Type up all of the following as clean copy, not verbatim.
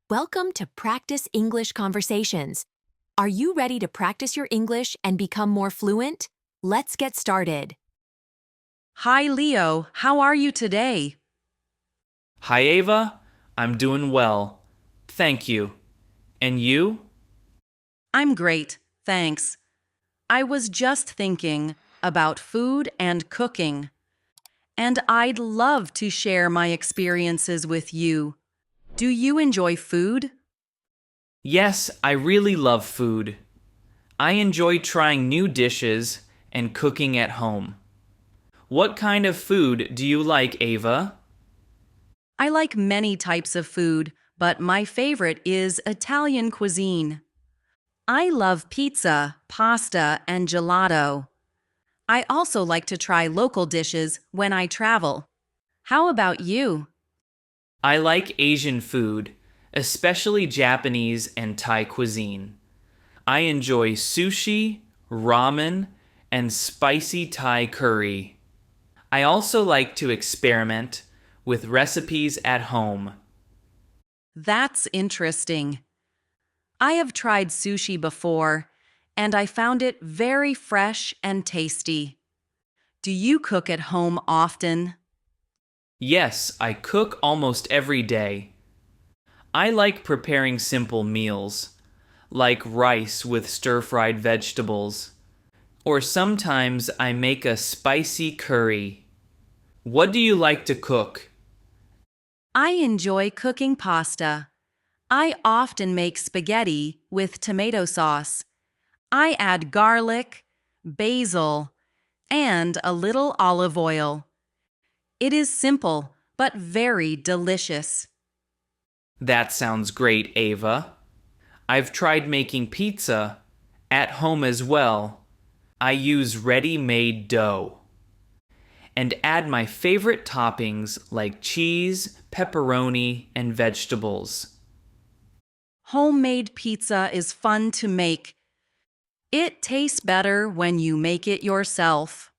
Welcome to Practice English Conversations. Are you ready to practice your English and become more fluent? Let's get started. Hi, Leo. How are you today? Hi, Ava. I'm doing well. Thank you. And you? I'm great, thanks. I was just thinking about food and cooking, and I'd love to share my experiences with you. Do you enjoy food? Yes, I really love food. I enjoy trying new dishes and cooking at home. What kind of food do you like, Ava? I like many types of food, but my favorite is Italian cuisine. I love pizza, pasta, and gelato. I also like to try local dishes when I travel. How about you? I like Asian food, especially Japanese and Thai cuisine. I enjoy sushi, ramen, and spicy Thai curry. I also like to experiment with recipes at home. That's interesting. I have tried sushi before, and I found it very fresh and tasty. Do you cook at home often? Yes, I cook almost every day. I like preparing simple meals, like rice with stir-fried vegetables, or sometimes I make a spicy curry. What do you like to cook? I enjoy cooking pasta. I often make spaghetti with tomato sauce. I add garlic, basil, and a little olive oil. It is simple, but very delicious. That sounds great, Ava. I've tried making pizza at home as well. I use ready-made dough and add my favorite toppings like cheese, pepperoni, and vegetables. Homemade pizza is fun to make. It tastes better when you make it yourself.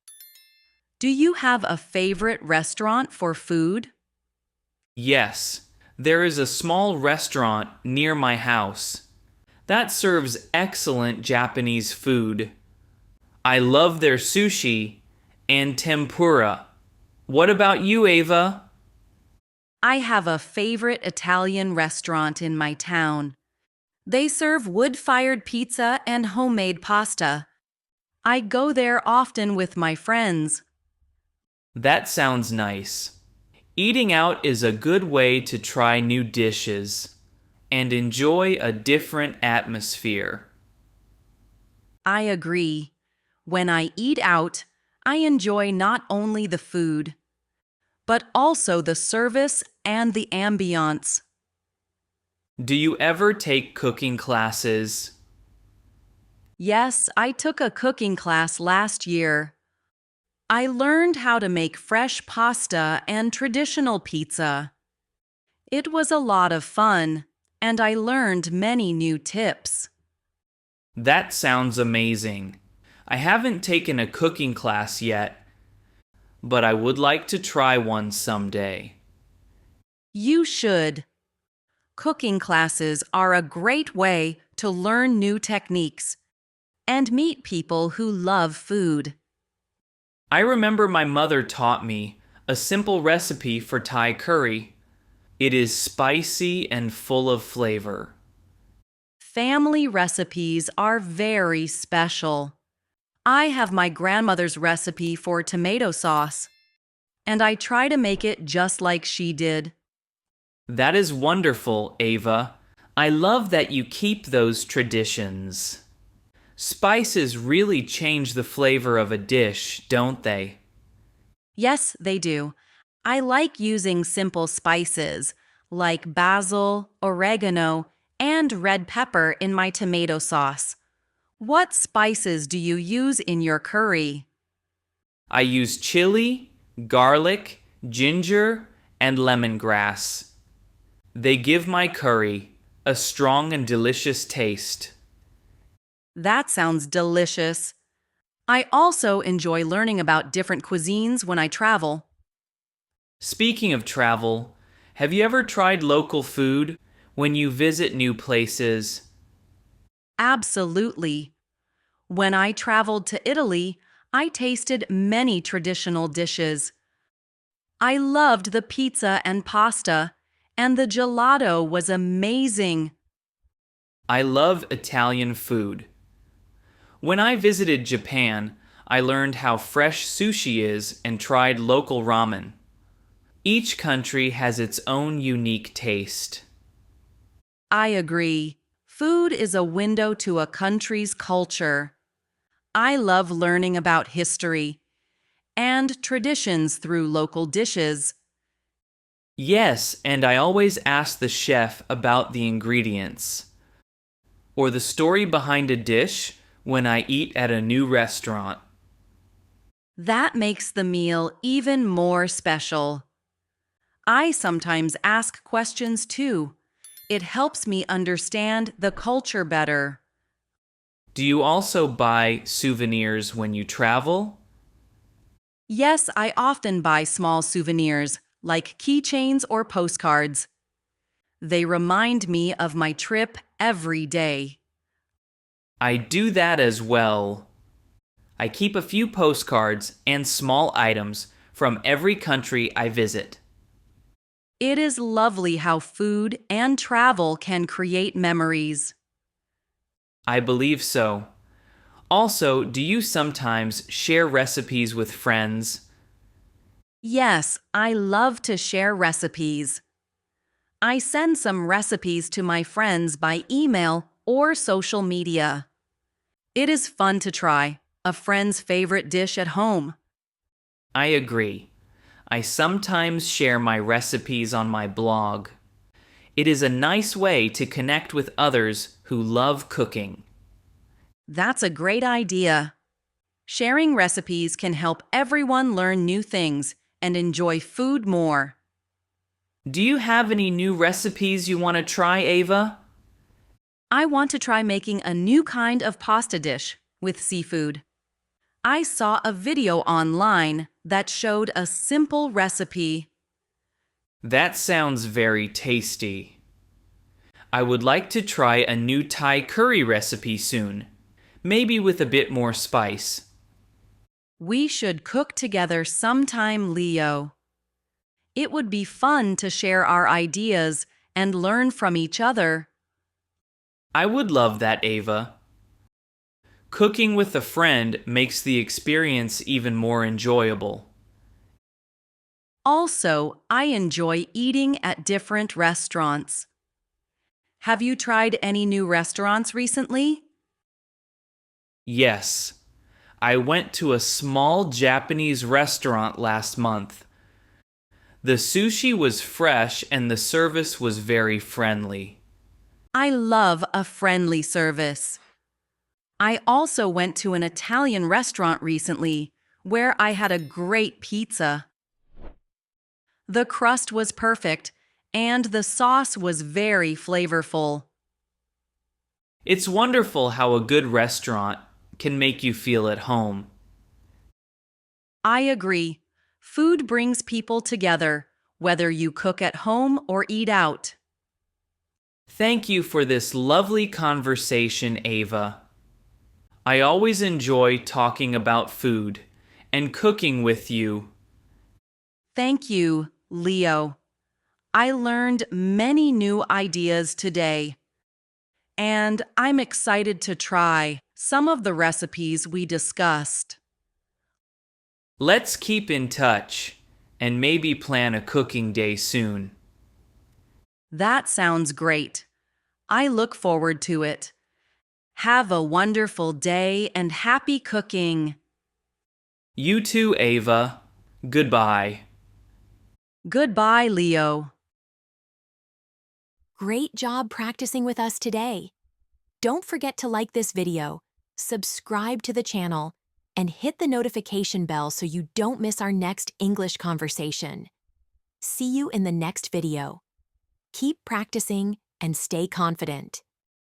Do you have a favorite restaurant for food? Yes, there is a small restaurant near my house that serves excellent Japanese food. I love their sushi and tempura. What about you, Ava? I have a favorite Italian restaurant in my town. They serve wood-fired pizza and homemade pasta. I go there often with my friends. That sounds nice. Eating out is a good way to try new dishes and enjoy a different atmosphere. I agree. When I eat out, I enjoy not only the food, but also the service and the ambiance. Do you ever take cooking classes? Yes, I took a cooking class last year. I learned how to make fresh pasta and traditional pizza. It was a lot of fun, and I learned many new tips. That sounds amazing. I haven't taken a cooking class yet, but I would like to try one someday. You should. Cooking classes are a great way to learn new techniques and meet people who love food. I remember my mother taught me a simple recipe for Thai curry. It is spicy and full of flavor. Family recipes are very special. I have my grandmother's recipe for tomato sauce, and I try to make it just like she did. That is wonderful, Ava. I love that you keep those traditions. Spices really change the flavor of a dish, don't they? Yes, they do. I like using simple spices like basil, oregano, and red pepper in my tomato sauce. What spices do you use in your curry? I use chili, garlic, ginger, and lemongrass. They give my curry a strong and delicious taste. That sounds delicious. I also enjoy learning about different cuisines when I travel. Speaking of travel, have you ever tried local food when you visit new places? Absolutely. When I traveled to Italy, I tasted many traditional dishes. I loved the pizza and pasta, and the gelato was amazing. I love Italian food. When I visited Japan, I learned how fresh sushi is and tried local ramen. Each country has its own unique taste. I agree. Food is a window to a country's culture. I love learning about history and traditions through local dishes. Yes, and I always ask the chef about the ingredients or the story behind a dish when I eat at a new restaurant. That makes the meal even more special. I sometimes ask questions too. It helps me understand the culture better. Do you also buy souvenirs when you travel? Yes, I often buy small souvenirs, like keychains or postcards. They remind me of my trip every day. I do that as well. I keep a few postcards and small items from every country I visit. It is lovely how food and travel can create memories. I believe so. Also, do you sometimes share recipes with friends? Yes, I love to share recipes. I send some recipes to my friends by email or social media. It is fun to try a friend's favorite dish at home. I agree. I sometimes share my recipes on my blog. It is a nice way to connect with others who love cooking. That's a great idea. Sharing recipes can help everyone learn new things and enjoy food more. Do you have any new recipes you want to try, Ava? I want to try making a new kind of pasta dish with seafood. I saw a video online that showed a simple recipe. That sounds very tasty. I would like to try a new Thai curry recipe soon, maybe with a bit more spice. We should cook together sometime, Leo. It would be fun to share our ideas and learn from each other. I would love that, Ava. Cooking with a friend makes the experience even more enjoyable. Also, I enjoy eating at different restaurants. Have you tried any new restaurants recently? Yes, I went to a small Japanese restaurant last month. The sushi was fresh and the service was very friendly. I love a friendly service. I also went to an Italian restaurant recently where I had a great pizza. The crust was perfect and the sauce was very flavorful. It's wonderful how a good restaurant can make you feel at home. I agree. Food brings people together, whether you cook at home or eat out. Thank you for this lovely conversation, Ava. I always enjoy talking about food and cooking with you. Thank you, Leo. I learned many new ideas today, and I'm excited to try some of the recipes we discussed. Let's keep in touch and maybe plan a cooking day soon. That sounds great. I look forward to it. Have a wonderful day and happy cooking. You too, Ava. Goodbye. Goodbye, Leo. Great job practicing with us today. Don't forget to like this video, subscribe to the channel, and hit the notification bell so you don't miss our next English conversation. See you in the next video. Keep practicing and stay confident.